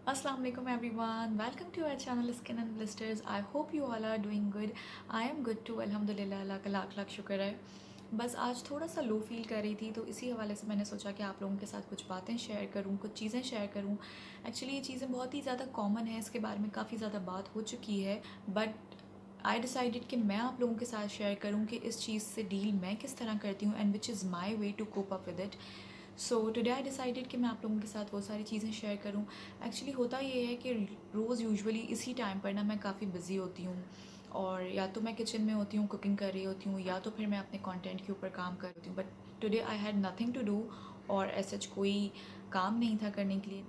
Assalamu alaikum everyone. Welcome to our channel Skin and Blisters. I hope you all are doing good. I am good too. अल्हम्दुलिल्लाह, अल्लाह का लाख लाख शुक्र है। बस आज थोड़ा सा लो फील कर रही थी, तो इसी हवाले से मैंने सोचा कि आप लोगों के साथ कुछ बातें शेयर करूं, कुछ चीज़ें शेयर करूं। एक्चुअली ये चीज़ें बहुत ही ज़्यादा कॉमन है, इसके बारे में काफ़ी ज़्यादा बात हो चुकी है, बट आई डिसाइडेड कि मैं आप लोगों के साथ शेयर करूं कि इस चीज़ से डील मैं किस तरह करती हूँ and which is my way to cope up with it. So today I decided कि मैं आप लोगों के साथ वो सारी चीज़ें शेयर करूं। एक्चुअली होता ये है कि रोज़ यूजुअली इसी टाइम पर ना मैं काफ़ी बिज़ी होती हूँ, और या तो मैं किचन में होती हूँ, कुकिंग कर रही होती हूँ, या तो फिर मैं अपने कंटेंट के ऊपर काम कर रही हूँ। But today I had nothing to do, और ऐसा कोई काम नहीं था करने के लिए।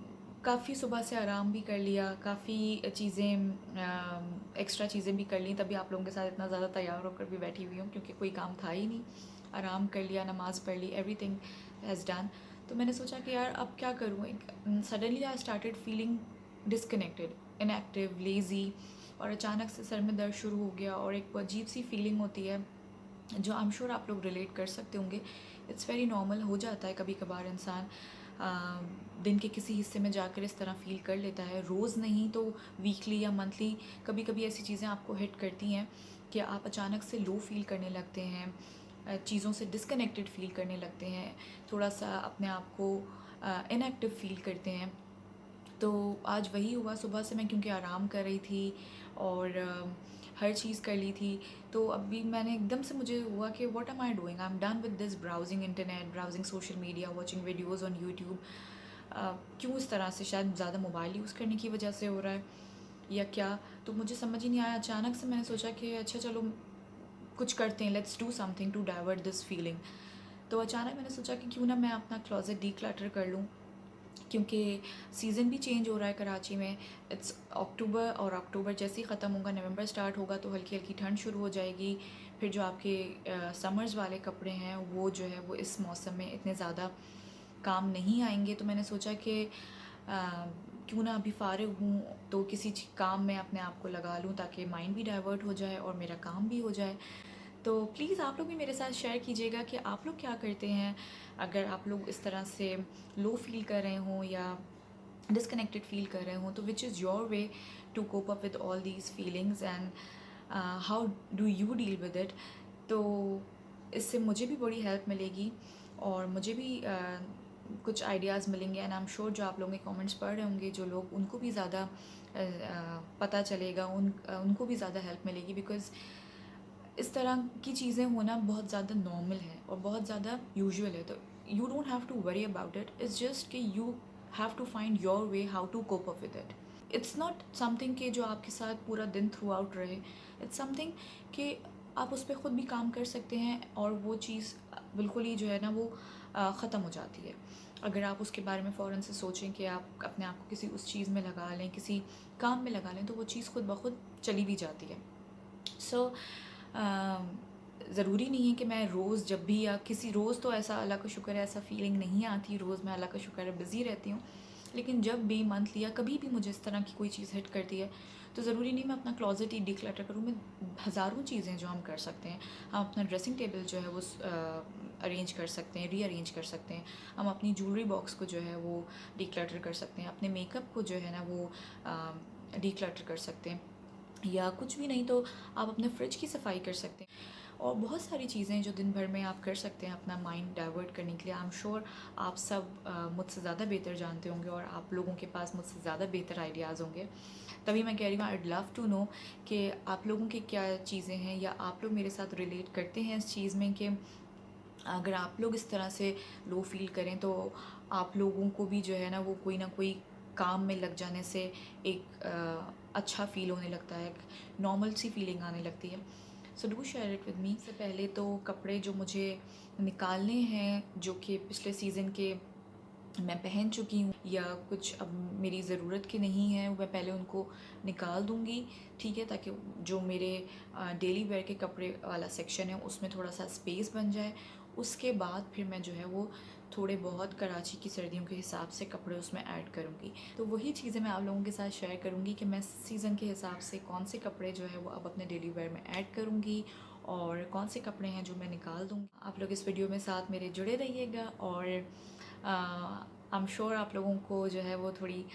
काफ़ी सुबह से आराम भी कर लिया, काफ़ी चीज़ें एक्स्ट्रा चीज़ें भी कर ली, तभी आप लोगों के साथ इतना ज़्यादा तैयार होकर भी बैठी हुई हूँ, क्योंकि कोई काम था ही नहीं। आराम कर लिया, नमाज़ पढ़ ली, एवरीथिंग हैज़ डन। तो मैंने सोचा कि यार अब क्या करूँ। Suddenly I started feeling disconnected, inactive, lazy, और अचानक से सर में दर्द शुरू हो गया, और एक अजीब सी फीलिंग होती है जो आई एम श्योर आप लोग रिलेट कर सकते होंगे। इट्स वेरी नॉर्मल, हो जाता है कभी कभार इंसान दिन के किसी हिस्से में जाकर इस तरह फील कर लेता है। रोज़ नहीं तो वीकली या मंथली कभी कभी ऐसी चीज़ें आपको हिट करती हैं कि आप अचानक से लो फील करने लगते हैं, चीज़ों से डिस्कनेक्टेड फील करने लगते हैं, थोड़ा सा अपने आप को इनएक्टिव फील करते हैं। तो आज वही हुआ, सुबह से मैं क्योंकि आराम कर रही थी और हर चीज़ कर ली थी, तो अभी मैंने एकदम से मुझे हुआ कि what am I doing, I am done with this browsing internet, browsing social media, watching videos on YouTube. क्यों इस तरह से, शायद ज़्यादा मोबाइल यूज़ करने की वजह से हो रहा है या क्या, तो मुझे समझ ही नहीं आया। अचानक से मैंने सोचा कि अच्छा चलो कुछ करते हैं, let's do something to divert this feeling. तो अचानक मैंने सोचा कि क्यों ना मैं अपना क्लोज़ेट डीक्लटर कर लूँ, क्योंकि सीज़न भी चेंज हो रहा है कराची में। इट्स अक्टूबर, और अक्टूबर जैसे ही ख़त्म होगा नवंबर स्टार्ट होगा, तो हल्की हल्की ठंड शुरू हो जाएगी। फिर जो आपके समर्स वाले कपड़े हैं वो जो है वो इस मौसम में इतने ज़्यादा काम नहीं आएंगे। तो मैंने सोचा कि क्यों ना अभी फ़ारिग हूँ तो किसी काम में अपने आप को लगा लूँ, ताकि माइंड भी डाइवर्ट हो जाए और मेरा काम भी हो जाए। तो प्लीज़ आप लोग भी मेरे साथ शेयर कीजिएगा कि आप लोग क्या करते हैं अगर आप लोग इस तरह से लो फील कर रहे हों या डिसकनेक्टेड फील कर रहे हों, तो which is your way to cope up with all these feelings and how do you deal with it. तो इससे मुझे भी बड़ी हेल्प मिलेगी, और मुझे भी कुछ आइडियाज़ मिलेंगे, एंड आई एम श्योर जो आप लोगों के कमेंट्स पढ़ रहे होंगे जो लोग, उनको भी ज़्यादा पता चलेगा, उनको भी ज़्यादा हेल्प मिलेगी। बिकॉज़ इस तरह की चीज़ें होना बहुत ज़्यादा नॉर्मल है और बहुत ज़्यादा यूजुअल है। तो you don't have to worry about it, it's just कि you have to find your way how to cope up with it. It's not something कि जो आपके साथ पूरा दिन थ्रू आउट रहे, इट्स समथिंग कि आप उस पर ख़ुद भी काम कर सकते हैं, और वो चीज़ बिल्कुल ही जो है ना वो ख़त्म हो जाती है। अगर आप उसके बारे में फ़ौरन से सोचें कि आप अपने आप को किसी उस चीज़ में लगा लें, किसी काम में लगा लें, तो वो चीज़ खुद ब खुद चली भी जाती है। सो ज़रूरी नहीं है कि मैं रोज़ जब भी, या किसी रोज़ तो ऐसा अल्लाह का शुक्र है ऐसा फीलिंग नहीं आती, रोज़ मैं अल्लाह का शुक्र है बिज़ी रहती हूँ। लेकिन जब भी मंथली या कभी भी मुझे इस तरह की कोई चीज़ हिट करती है, तो ज़रूरी नहीं मैं अपना क्लोज़ेट ही डिक्लटर करूँ। मैं हज़ारों चीज़ें जो हम कर सकते हैं, हम अपना ड्रेसिंग टेबल जो है वो अरेंज कर सकते हैं, रीअरेंज कर सकते हैं। हम अपनी ज्वेलरी बॉक्स को जो है वो डिक्लटर कर सकते हैं, अपने मेकअप को जो है ना वो डिक्लटर कर सकते हैं, या कुछ भी नहीं तो आप अपने फ्रिज की सफाई कर सकते हैं। और बहुत सारी चीज़ें जो दिन भर में आप कर सकते हैं अपना माइंड डाइवर्ट करने के लिए। आई एम श्योर आप सब मुझसे ज़्यादा बेहतर जानते होंगे, और आप लोगों के पास मुझसे ज़्यादा बेहतर आइडियाज़ होंगे। तभी मैं कह रही हूँ I would love to know कि आप लोगों की क्या चीज़ें हैं, या आप लोग मेरे साथ रिलेट करते हैं इस चीज़ में कि अगर आप लोग इस तरह से लो फील करें, तो आप लोगों को भी जो है ना वो कोई ना कोई काम में लग जाने से एक अच्छा फ़ील होने लगता है, एक नॉर्मल सी फीलिंग आने लगती है। So do share it with me. से पहले तो कपड़े जो मुझे निकालने हैं, जो कि पिछले सीज़न के मैं पहन चुकी हूँ या कुछ अब मेरी ज़रूरत के नहीं है, मैं पहले उनको निकाल दूँगी, ठीक है, ताकि जो मेरे डेली वेयर के कपड़े वाला सेक्शन है उसमें थोड़ा सा स्पेस बन जाए। उसके बाद फिर मैं जो है वो थोड़े बहुत कराची की सर्दियों के हिसाब से कपड़े उसमें ऐड करूँगी। तो वही चीज़ें मैं आप लोगों के साथ शेयर करूँगी कि मैं सीज़न के हिसाब से कौन से कपड़े जो है वो अब अपने डेली वेयर में ऐड करूँगी, और कौन से कपड़े हैं जो मैं निकाल दूँगी। आप लोग इस वीडियो में साथ मेरे जुड़े रहिएगा, और आई एम श्योर आप लोगों को जो है वो थोड़ी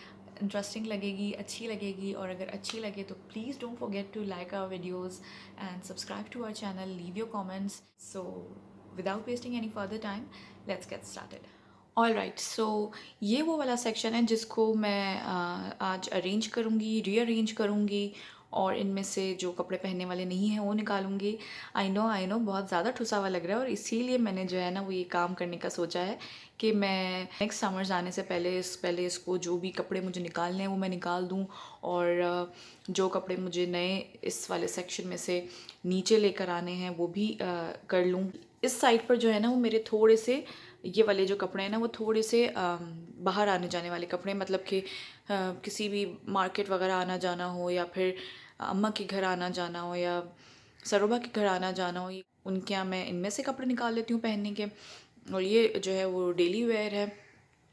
इंटरेस्टिंग लगेगी, अच्छी लगेगी, और अगर अच्छी लगे तो please don't forget to like our videos and subscribe to our channel, leave your comments. So without wasting any further time, let's get started. All right, so ये वो वाला सेक्शन है जिसको मैं आज अरेंज करूँगी, रीअरेंज करूँगी, और इनमें से जो कपड़े पहनने वाले नहीं हैं वो निकालूंगी. आई नो बहुत ज़्यादा ठुसा हुआ लग रहा है, और इसीलिए मैंने जो है ना वो ये काम करने का सोचा है कि मैं नेक्स्ट समर्स आने से पहले इसको जो भी कपड़े मुझे निकालने हैं वो मैं निकाल दूँ, और जो कपड़े मुझे नए इस वाले सेक्शन में से नीचे लेकर आने हैं वो भी कर लूँ. इस साइड पर जो है ना वो मेरे थोड़े से ये वाले जो कपड़े हैं ना वो थोड़े से बाहर आने जाने वाले कपड़े, मतलब कि किसी भी मार्केट वगैरह आना जाना हो, या फिर अम्मा के घर आना जाना हो, या सरोबा के घर आना जाना हो, उनके यहाँ मैं इनमें से कपड़े निकाल लेती हूँ पहनने के. और ये जो है वो डेली वेयर है.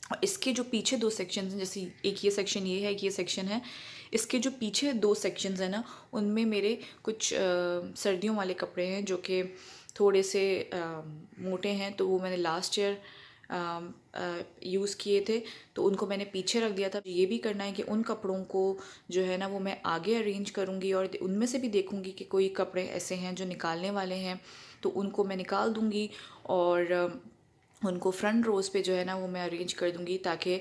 और इसके जो पीछे दो सेक्शन हैं, जैसे एक ये सेक्शन ये है, एक ये सेक्शन है, इसके जो पीछे दो सेक्शंस हैं ना उनमें मेरे कुछ सर्दियों वाले कपड़े हैं जो कि थोड़े से मोटे हैं, तो वो मैंने लास्ट ईयर यूज़ किए थे, तो उनको मैंने पीछे रख दिया था. ये भी करना है कि उन कपड़ों को जो है ना वो मैं आगे अरेंज करूँगी, और उनमें से भी देखूँगी कि कोई कपड़े ऐसे हैं जो निकालने वाले हैं तो उनको मैं निकाल दूँगी, और उनको फ्रंट रोज़ पे जो है ना वो मैं अरेंज कर दूँगी, ताकि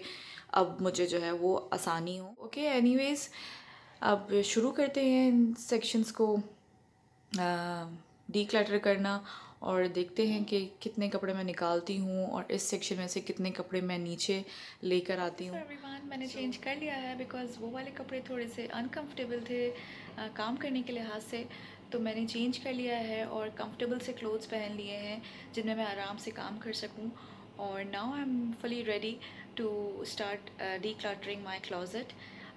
अब मुझे जो है वो आसानी हो. ओके, एनीवेज़ अब शुरू करते हैं इन सेक्शंस को डीक्लटर करना, और देखते हैं कि कितने कपड़े मैं निकालती हूँ और इस सेक्शन में से कितने कपड़े मैं नीचे लेकर आती हूँ. एवरीवन, मैंने चेंज कर लिया है बिकॉज़ वो वाले कपड़े थोड़े से अनकंफर्टेबल थे काम करने के लिहाज से, तो मैंने चेंज कर लिया है और कंफर्टेबल से क्लोथ्स पहन लिए हैं जिनमें मैं आराम से काम कर सकूँ. और now I am fully ready to start decluttering my closet.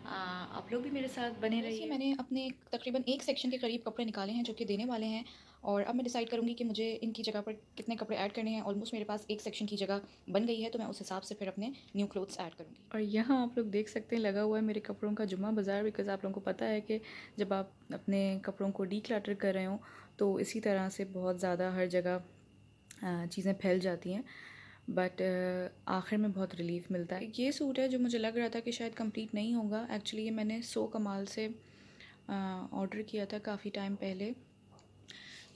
आप लोग भी मेरे साथ बने रहिए. मैंने अपने तकरीबन एक सेक्शन के करीब कपड़े निकाले हैं जो कि देने वाले हैं, और अब मैं डिसाइड करूँगी कि मुझे इनकी जगह पर कितने कपड़े ऐड करने हैं. ऑलमोस्ट मेरे पास एक सेक्शन की जगह बन गई है, तो मैं उस हिसाब से फिर अपने न्यू क्लोथ्स ऐड करूँगी. और यहाँ आप लोग देख सकते हैं लगा हुआ है मेरे कपड़ों का जुम्मा बाज़ार, बिकॉज़ आप लोगों को पता है कि जब आप अपने कपड़ों को डीक्लटर कर रहे हो तो इसी तरह से बहुत ज़्यादा हर जगह चीज़ें फैल जाती हैं, बट आखिर में बहुत रिलीफ मिलता है. ये सूट है जो मुझे लग रहा था कि शायद कंप्लीट नहीं होगा. एक्चुअली ये मैंने सो कमाल से ऑर्डर किया था काफ़ी टाइम पहले.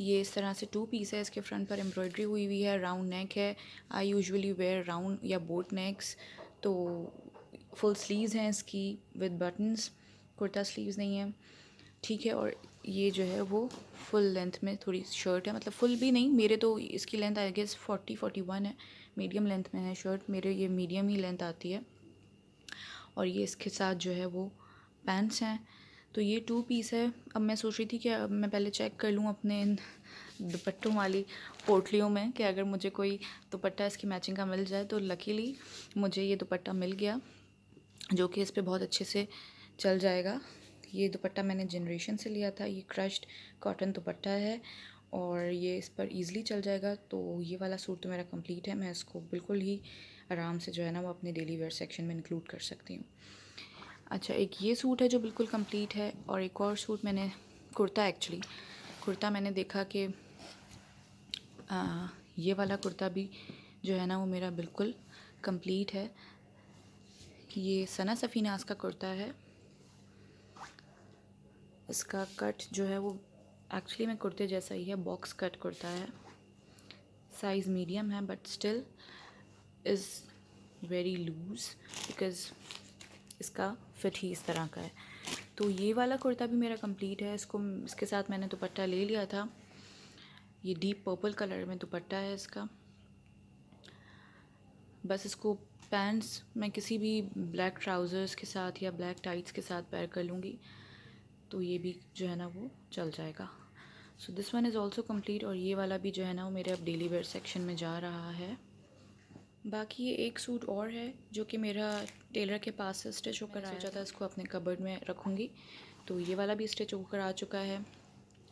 ये इस तरह से 2 पीस है, इसके फ्रंट पर एम्ब्रॉयडरी हुई हुई है, राउंड नेक है. आई यूजुअली वेयर राउंड या बोट नेक्स. तो फुल स्लीव्स हैं इसकी विद बटन्स, कुर्ता स्लीव्स नहीं है, ठीक है. और ये जो है वो फुल लेंथ में थोड़ी शर्ट है, मतलब फुल भी नहीं, मेरे तो इसकी लेंथ आई गेस 40-41 है, मीडियम लेंथ में है शर्ट, मेरे ये मीडियम ही लेंथ आती है. और ये इसके साथ जो है वो पैंट्स हैं. तो ये 2 पीस है. अब मैं सोच रही थी कि अब मैं पहले चेक कर लूँ अपने इन दुपट्टों वाली पोटलियों में कि अगर मुझे कोई दुपट्टा इसकी मैचिंग का मिल जाए. तो लकीली मुझे ये दुपट्टा मिल गया जो कि इस पर बहुत अच्छे से चल जाएगा. ये दुपट्टा मैंने जनरेशन से लिया था. ये क्रश्ड कॉटन दुपट्टा है और ये इस पर ईज़िली चल जाएगा. तो ये वाला सूट तो मेरा कंप्लीट है. मैं इसको बिल्कुल ही आराम से जो है ना वो अपने डेली वेयर सेक्शन में इंक्लूड कर सकती हूँ. अच्छा, एक ये सूट है जो बिल्कुल कंप्लीट है, और एक और सूट मैंने कुर्ता मैंने देखा कि ये वाला कुर्ता भी जो है ना वो मेरा बिल्कुल कंप्लीट है. ये सना सफ़ीनाज़ का कुर्ता है. इसका कट जो है वो एक्चुअली में कुर्ते जैसा ही है, बॉक्स कट कुर्ता है. साइज़ मीडियम है but still is very loose because इसका फिट ही इस तरह का है. तो ये वाला कुर्ता भी मेरा कंप्लीट है. इसके साथ मैंने दुपट्टा ले लिया था. ये डीप पर्पल कलर में दुपट्टा है इसका. बस इसको पैंट्स मैं किसी भी ब्लैक ट्राउज़र्स के साथ या ब्लैक टाइट्स के साथ पेयर कर लूँगी, तो ये भी जो है ना वो चल जाएगा. So this one is also complete. और ये वाला भी जो है ना वो मेरे अब डेली वेयर सेक्शन में जा रहा है. बाकी ये एक सूट और है जो कि मेरा टेलर के पास से स्टिच होकर आया था. इसको अपने कबर्ड में रखूँगी. तो ये वाला भी स्टिच होकर आ चुका है.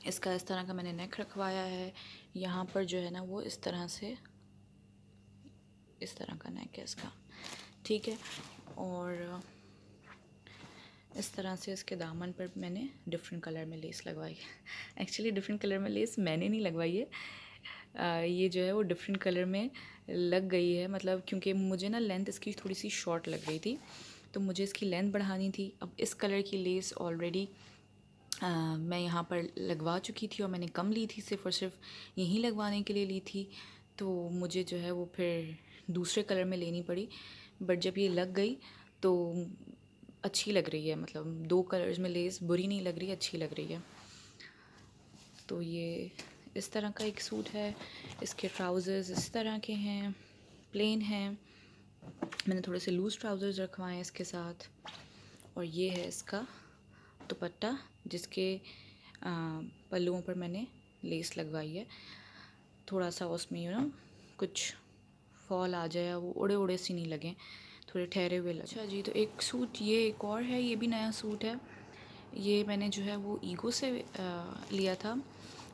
इसका इस तरह का मैंने नेक रखवाया है. यहाँ पर जो है ना वो इस तरह से इस तरह का नेक है इसका, ठीक है. और इस तरह से इसके दामन पर मैंने डिफरेंट कलर में लेस लगवाई है. एक्चुअली डिफरेंट कलर में लेस मैंने नहीं लगवाई है, ये जो है वो डिफरेंट कलर में लग गई है. मतलब क्योंकि मुझे ना लेंथ इसकी थोड़ी सी शॉर्ट लग रही थी, तो मुझे इसकी लेंथ बढ़ानी थी। अब इस कलर की लेस ऑलरेडी मैं यहाँ पर लगवा चुकी थी और मैंने कम ली थी, सिर्फ़ और सिर्फ यहीं लगवाने के लिए ली थी। तो मुझे जो है वो फिर दूसरे कलर में लेनी पड़ी, बट जब ये लग गई तो अच्छी लग रही है। मतलब 2 कलर्स में लेस बुरी नहीं लग रही, अच्छी लग रही है। तो ये इस तरह का एक सूट है। इसके ट्राउज़र्स इस तरह के हैं, प्लेन हैं। मैंने थोड़े से लूज़ ट्राउज़र्स रखवाए हैं इसके साथ। और ये है इसका दुपट्टा, जिसके पल्लुओं पर मैंने लेस लगवाई है। थोड़ा सा उसमें कुछ फॉल आ जाए, वो उड़े उड़े सी नहीं लगे, थोड़े ठहरे हुए लगे। अच्छा जी, तो एक सूट ये एक और है, ये भी नया सूट है। ये मैंने जो है वो ईगो से लिया था।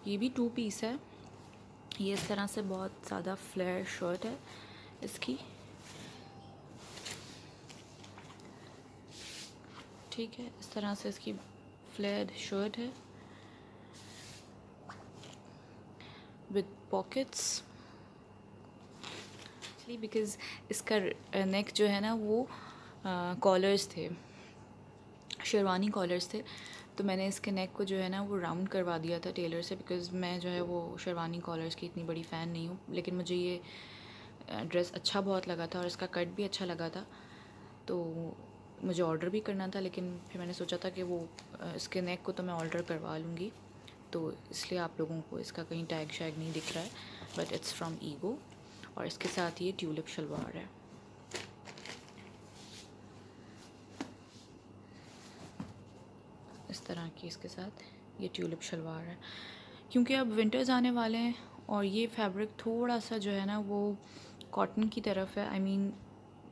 ये भी 2 पीस है। ये इस तरह से बहुत ज़्यादा फ्लेयर शर्ट है इसकी, ठीक है। इस तरह से इसकी फ्लेयर्ड शर्ट है विद पॉकेट्स, बिकॉज़ इसका नेक जो है ना वो कॉलर्स थे, शेरवानी कॉलर्स थे। तो मैंने इसके नेक को जो है ना वो राउंड करवा दिया था टेलर से, बिकॉज़ मैं जो है वो शेरवानी कॉलर्स की इतनी बड़ी फ़ैन नहीं हूँ। लेकिन मुझे ये ड्रेस अच्छा बहुत लगा था और इसका कट भी अच्छा लगा था, तो मुझे ऑर्डर भी करना था। लेकिन फिर मैंने सोचा था कि वो इसके नेक को तो मैं ऑर्डर करवा लूँगी, तो इसलिए आप लोगों को इसका कहीं टैग शैग नहीं दिख रहा है, बट इट्स फ्रॉम ईगो। और इसके साथ ये ट्यूलिप शलवार है। इस तरह की इसके साथ ये ट्यूलिप शलवार है। क्योंकि अब विंटर्स आने वाले हैं और ये फैब्रिक थोड़ा सा जो है ना वो कॉटन की तरफ है। आई मीन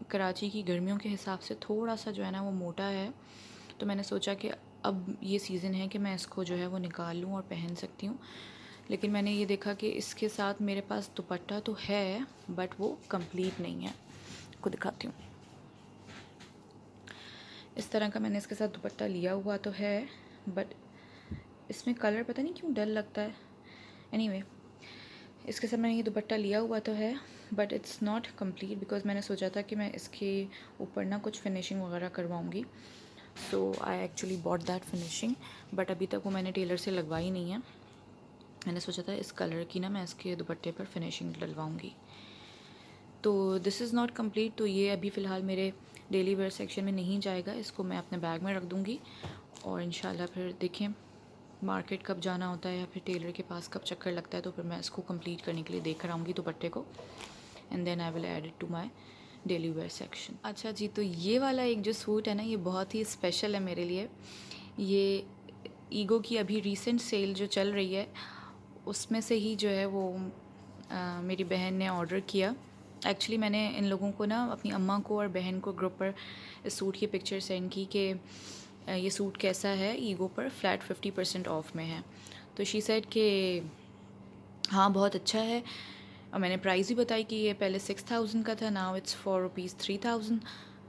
कराची की गर्मियों के हिसाब से थोड़ा सा जो है ना वो मोटा है। तो मैंने सोचा कि अब ये सीज़न है कि मैं इसको जो है वो निकाल लूँ और पहन सकती हूँ। लेकिन मैंने ये देखा कि इसके साथ मेरे पास दुपट्टा तो है, बट वो कंप्लीट नहीं है। आपको दिखाती हूँ। इस तरह का मैंने इसके साथ दुपट्टा लिया हुआ तो है, बट इसमें कलर पता नहीं क्यों डल लगता है। एनीवे, इसके साथ मैंने ये दुपट्टा लिया हुआ तो है, but it's not complete, because मैंने सोचा था कि मैं इसके ऊपर ना कुछ फिनिशिंग वगैरह करवाऊँगी। So I actually bought that finishing, but अभी तक वो मैंने टेलर से लगवाई नहीं है। मैंने सोचा था इस कलर की ना मैं इसके दुपट्टे पर फिनिशिंग डलवाऊँगी। तो दिस इज़ नॉट कंप्लीट। तो ये अभी फ़िलहाल मेरे डेली वेयर सेक्शन में नहीं जाएगा, इसको मैं अपने बैग में रख दूँगी। और इंशाल्लाह फिर देखें मार्केट कब जाना होता है या फिर टेलर के पास कब चक्कर लगता है, तो फिर मैं इसको कंप्लीट करने के लिए देख कर आऊँगी दुपट्टे को, and then I will add it to my daily wear section. अच्छा जी, तो ये वाला एक जो सूट है ना ये बहुत ही स्पेशल है मेरे लिए। ये ईगो की अभी रीसेंट सेल जो चल रही है उसमें से ही जो है वो मेरी बहन ने ऑर्डर किया। एक्चुअली मैंने इन लोगों को ना, अपनी अम्मा को और बहन को ग्रुप पर इस सूट की पिक्चर सेंड की कि ये सूट कैसा है, ईगो पर फ्लैट 50% ऑफ में है। तो शी सेड कि हाँ बहुत अच्छा है। और मैंने प्राइस भी बताई कि ये पहले 6000 का था, नाउ इट्स फॉर रुपीज़ 3000।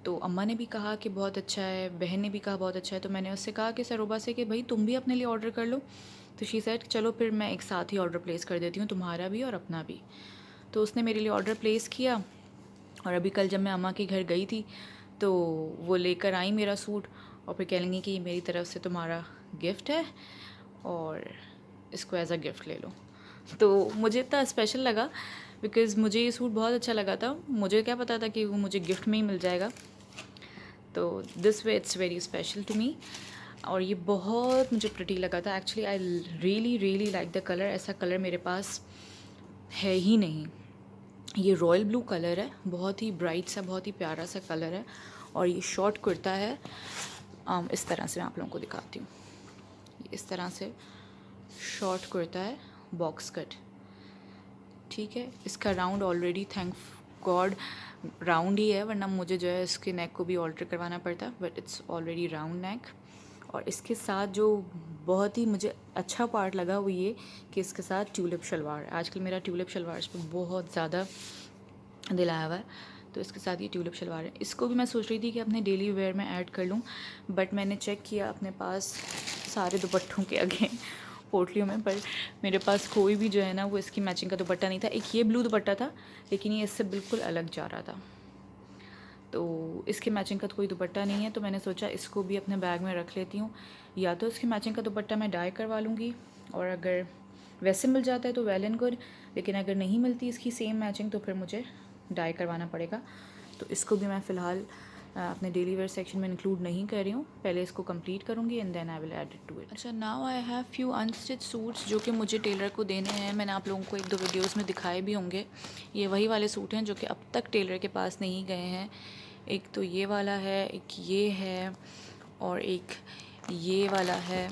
तो अम्मा ने भी कहा कि बहुत अच्छा है, बहन ने भी कहा बहुत अच्छा है। तो मैंने उससे कहा कि सरोबा से कि भाई तुम भी अपने लिए ऑर्डर कर लो। तो शी सेड चलो फिर मैं एक साथ ही ऑर्डर प्लेस कर देती हूँ, तुम्हारा भी और अपना भी। तो उसने मेरे लिए ऑर्डर प्लेस किया। और अभी कल जब मैं अम्मा के घर गई थी तो वो लेकर आई मेरा सूट, और फिर कह लेंगी कि ये मेरी तरफ़ से तुम्हारा गिफ्ट है और इसको एज़ अ गिफ्ट ले लो। तो मुझे इतना स्पेशल लगा बिकॉज़ मुझे ये सूट बहुत अच्छा लगा था। मुझे क्या पता था कि वो मुझे गिफ्ट में ही मिल जाएगा। तो this way it's very special to me. और ये बहुत मुझे प्रिटी लगा था। Actually I really like the colour. ऐसा कलर मेरे पास है ही नहीं। ये रॉयल ब्लू कलर है, बहुत ही ब्राइट सा, बहुत ही प्यारा सा कलर है। और ये शॉर्ट कुर्ता है। इस तरह से मैं आप लोगों को दिखाती हूँ। इस तरह से शॉर्ट कुर्ता है, बॉक्स कट, ठीक है। इसका round already thank God round ही है, वरना मुझे जो है इसके नेक को भी ऑल्टर करवाना पड़ता, but it's already round neck. और इसके साथ जो बहुत ही मुझे अच्छा पार्ट लगा वो ये कि इसके साथ ट्यूलिप शलवार। आजकल मेरा ट्यूलिप शलवार पर बहुत ज़्यादा दिल आया हुआ है, तो इसके साथ ये ट्यूलिप शलवार है। इसको भी मैं सोच रही थी कि अपने डेली वेयर में ऐड कर लूँ, बट मैंने चेक किया अपने पास सारे दुपट्टों के आगे पोटलियों में, पर मेरे पास कोई भी जो है ना वो इसकी मैचिंग का दुपट्टा नहीं था। एक ये ब्लू दुपट्टा था, लेकिन ये इससे बिल्कुल अलग जा रहा था। तो इसके मैचिंग का तो कोई दुपट्टा नहीं है, तो मैंने सोचा इसको भी अपने बैग में रख लेती हूँ। या तो इसके मैचिंग का दुपट्टा मैं डाई करवा लूँगी, और अगर वैसे मिल जाता है तो वेल एंड गुड, लेकिन अगर नहीं मिलती इसकी सेम मैचिंग तो फिर मुझे डाई करवाना पड़ेगा। तो इसको भी मैं फ़िलहाल अपने डेली वेयर सेक्शन में इंक्लूड नहीं कर रही हूँ, पहले इसको कंप्लीट करूँगी and then I will add it to it. अच्छा, now I have few unstitched suits जो कि मुझे टेलर को देने हैं। मैंने आप लोगों को 1-2 वीडियोस में दिखाए भी होंगे। ये वही वाले सूट हैं जो कि अब तक टेलर के पास नहीं गए हैं। एक तो ये वाला है, एक ये है, और एक ये वाला है।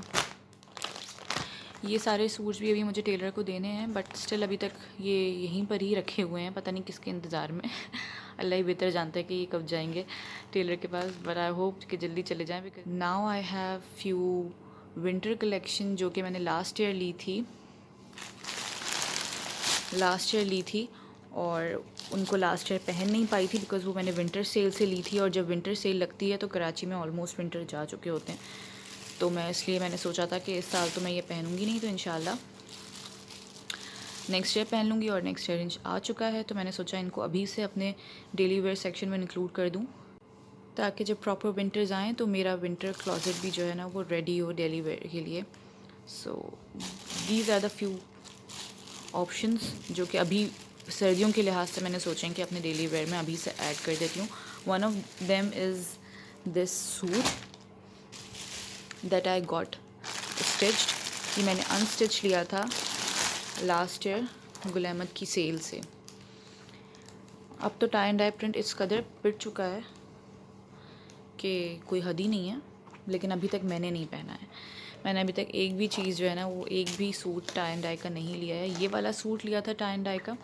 ये सारे सूट्स भी अभी मुझे टेलर को देने हैं, बट स्टिल अभी तक ये यहीं पर ही रखे हुए हैं, पता नहीं किसके इंतज़ार में। अल्लाह ही बेहतर जानता है कि ये कब जाएंगे टेलर के पास, बट आई होप कि जल्दी चले जाएं। Because now I have few winter collection जो कि मैंने लास्ट ईयर ली थी और उनको लास्ट ईयर पहन नहीं पाई थी बिकॉज़ वो मैंने विंटर सेल से ली थी, और जब विंटर सेल लगती है तो कराची में ऑलमोस्ट विंटर जा चुके होते हैं। तो मैंने सोचा था कि इस साल तो मैं ये पहनूंगी नहीं, तो इंशाल्लाह नेक्स्ट ईयर पहन लूँगी, और नेक्स्ट ईयर आ चुका है। तो मैंने सोचा इनको अभी से अपने डेली वेयर सेक्शन में इंक्लूड कर दूँ, ताकि जब प्रॉपर विंटर्स आएँ तो मेरा विंटर क्लोजेट भी जो है ना वो रेडी हो डेली वेयर के लिए। So these are the few options जो कि अभी सर्दियों के लिहाज से मैंने सोचें कि अपने डेली वेयर में अभी से ऐड कर देती हूँ। One of them is this suit that I got stitched. ये मैंने अनस्टिच लिया था लास्ट ईयर गुल अहमद की सेल से। अब तो टाई एंड डाई प्रिंट इस कदर पिट चुका है कि कोई हद ही नहीं है, लेकिन अभी तक मैंने नहीं पहना है। मैंने अभी तक एक भी चीज़ जो है ना वो एक भी सूट टाई एंड डाई का नहीं लिया है। ये वाला सूट लिया था टाई एंड डाई का,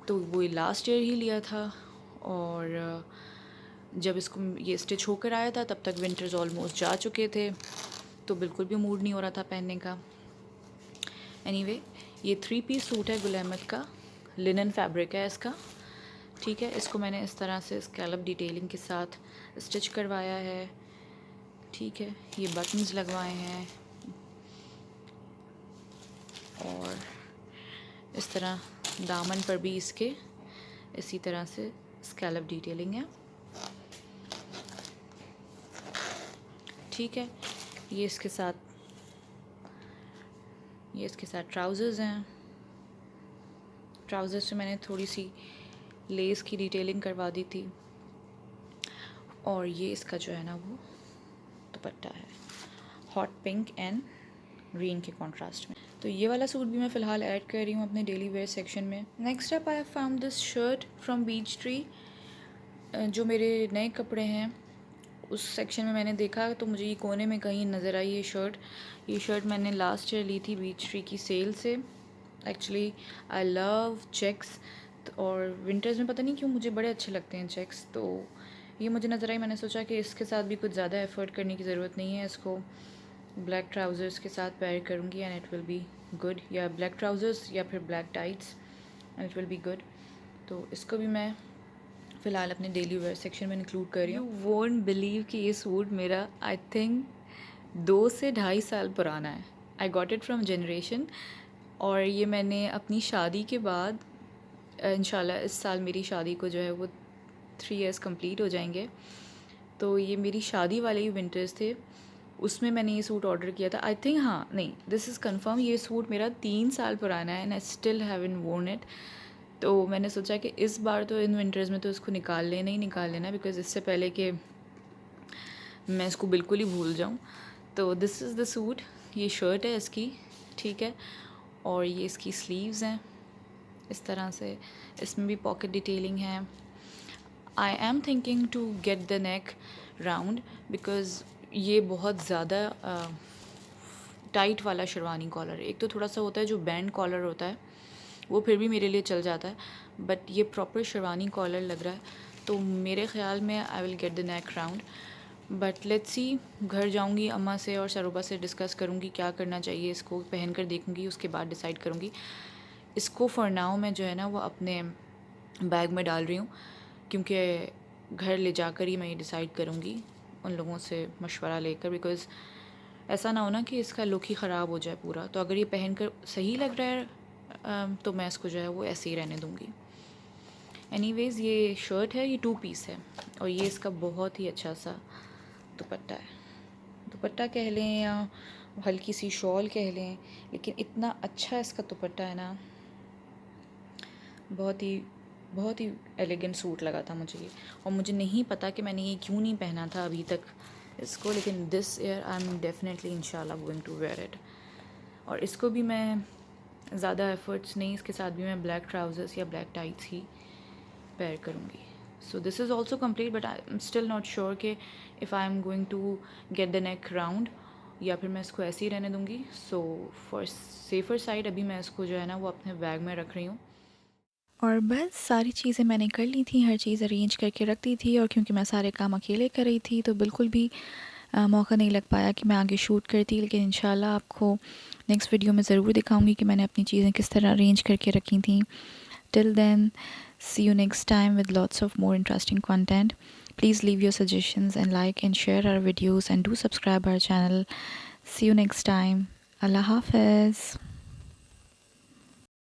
तो वो लास्ट ईयर ही लिया था, और जब इसको ये स्टिच होकर आया था तब तक विंटर्स ऑलमोस्ट जा चुके थे, तो बिल्कुल भी मूड नहीं हो रहा था पहनने का। एनीवे, ये 3 पीस सूट है गुल अहमद का, लिनन फैब्रिक है इसका, ठीक है। इसको मैंने इस तरह से स्कैलप डिटेलिंग के साथ स्टिच करवाया है, ठीक है। ये बटन्स लगवाए हैं, और इस तरह दामन पर भी इसके इसी तरह से स्कैलप डिटेलिंग है, ठीक है। ये इसके साथ ट्राउज़र्स हैं। ट्राउज़र्स से मैंने थोड़ी सी लेस की डिटेलिंग करवा दी थी, और ये इसका जो है ना वो दुपट्टा है हॉट पिंक एंड ग्रीन के कॉन्ट्रास्ट में। तो ये वाला सूट भी मैं फ़िलहाल ऐड कर रही हूँ अपने डेली वेयर सेक्शन में। Next up I have found this shirt from beech tree. जो मेरे नए कपड़े हैं उस सेक्शन में मैंने देखा तो मुझे ये कोने में कहीं नज़र आई ये शर्ट मैंने लास्ट ईयर ली थी बीच ट्री की सेल से। एक्चुअली आई लव चेक्स, और विंटर्स में पता नहीं क्यों मुझे बड़े अच्छे लगते हैं चेक्स, तो ये मुझे नज़र आई। मैंने सोचा कि इसके साथ भी कुछ ज़्यादा एफ़र्ट करने की ज़रूरत नहीं है, इसको ब्लैक ट्राउज़र्स के साथ पेयर करूँगी and it will be good, या ब्लैक ट्राउज़र्स या फिर black tights and it will be good. तो इसको भी मैं फ़िलहाल अपने डेली वेयर सेक्शन में इंक्लूड कर रही हूँ। यू वोंट बिलीव कि ये सूट मेरा आई थिंक 2 से ढाई साल पुराना है। I got it from generation, और ये मैंने अपनी शादी के बाद, इंशाल्लाह इस साल मेरी शादी को जो है वो 3 इयर्स कंप्लीट हो जाएंगे, तो ये मेरी शादी वाले ही विंटर्स थे, उसमें मैंने ये सूट ऑर्डर किया था। आई थिंक, हाँ नहीं, दिस इज़ कंफर्म, ये सूट मेरा 3 साल पुराना है and I still haven't worn it. तो मैंने सोचा कि इस बार तो इन विंटर्स में तो इसको निकाल लेना बिकॉज़ इससे पहले कि मैं इसको बिल्कुल ही भूल जाऊँ। तो दिस इज़ द सूट, ये शर्ट है इसकी, ठीक है, और ये इसकी स्लीव्स हैं इस तरह से, इसमें भी पॉकेट डिटेलिंग है। I am thinking to get the neck round because ये बहुत ज़्यादा टाइट वाला शेरवानी कॉलर, एक तो थोड़ा सा होता है जो बैंड कॉलर होता है वो फिर भी मेरे लिए चल जाता है, बट ये प्रॉपर शेरवानी कॉलर लग रहा है, तो मेरे ख़्याल में I will get the neck round. But let's see, घर जाऊंगी अम्मा से और सरूबा से डिस्कस करूंगी क्या करना चाहिए, इसको पहन कर देखूंगी, उसके बाद डिसाइड करूंगी। इसको फॉर नाउ मैं जो है ना वो अपने बैग में डाल रही हूँ, क्योंकि घर ले जाकर ही मैं ये डिसाइड करूँगी उन लोगों से मशवरा लेकर, बिकॉज़ ऐसा ना हो ना कि इसका लुक ही ख़राब हो जाए पूरा। तो अगर ये पहन कर सही लग रहा है तो मैं इसको जो है वो ऐसे ही रहने दूँगी। एनीवेज़ ये शर्ट है, ये 2 पीस है और ये इसका बहुत ही अच्छा सा दुपट्टा है। दुपट्टा कह लें या हल्की सी शॉल कह लें, लेकिन इतना अच्छा इसका दुपट्टा है ना, बहुत ही बहुत ही एलिगेंट सूट लगा था मुझे ये। और मुझे नहीं पता कि मैंने ये क्यों नहीं पहना था अभी तक इसको, लेकिन this year I am definitely इंशाल्लाह गोइंग टू वेयर इट। और इसको भी मैं ज़्यादा एफर्ट्स नहीं, इसके साथ भी मैं ब्लैक ट्राउज़र्स या ब्लैक टाइट्स ही पेयर करूँगी। So this is also complete, but I am still not sure कि if I am going to get the neck round या फिर मैं इसको ऐसे ही रहने दूँगी। सो फॉर सेफ़र साइड अभी मैं इसको जो है ना वो अपने बैग में रख रही हूँ। और बस सारी चीज़ें मैंने कर ली थी, हर चीज़ अरेंज करके रख दी थी। और क्योंकि मैं सारे काम अकेले कर रही थी तो बिल्कुल भी मौका नहीं लग पाया कि मैं आगे शूट करती। लेकिन इंशाल्लाह आपको नेक्स्ट वीडियो में ज़रूर दिखाऊंगी कि मैंने अपनी चीज़ें किस तरह अरेंज करके रखी थी। Till then, see you next time with lots of more interesting content. Please leave your suggestions and like and share our videos and do subscribe our channel. See you next time. Allah Hafiz.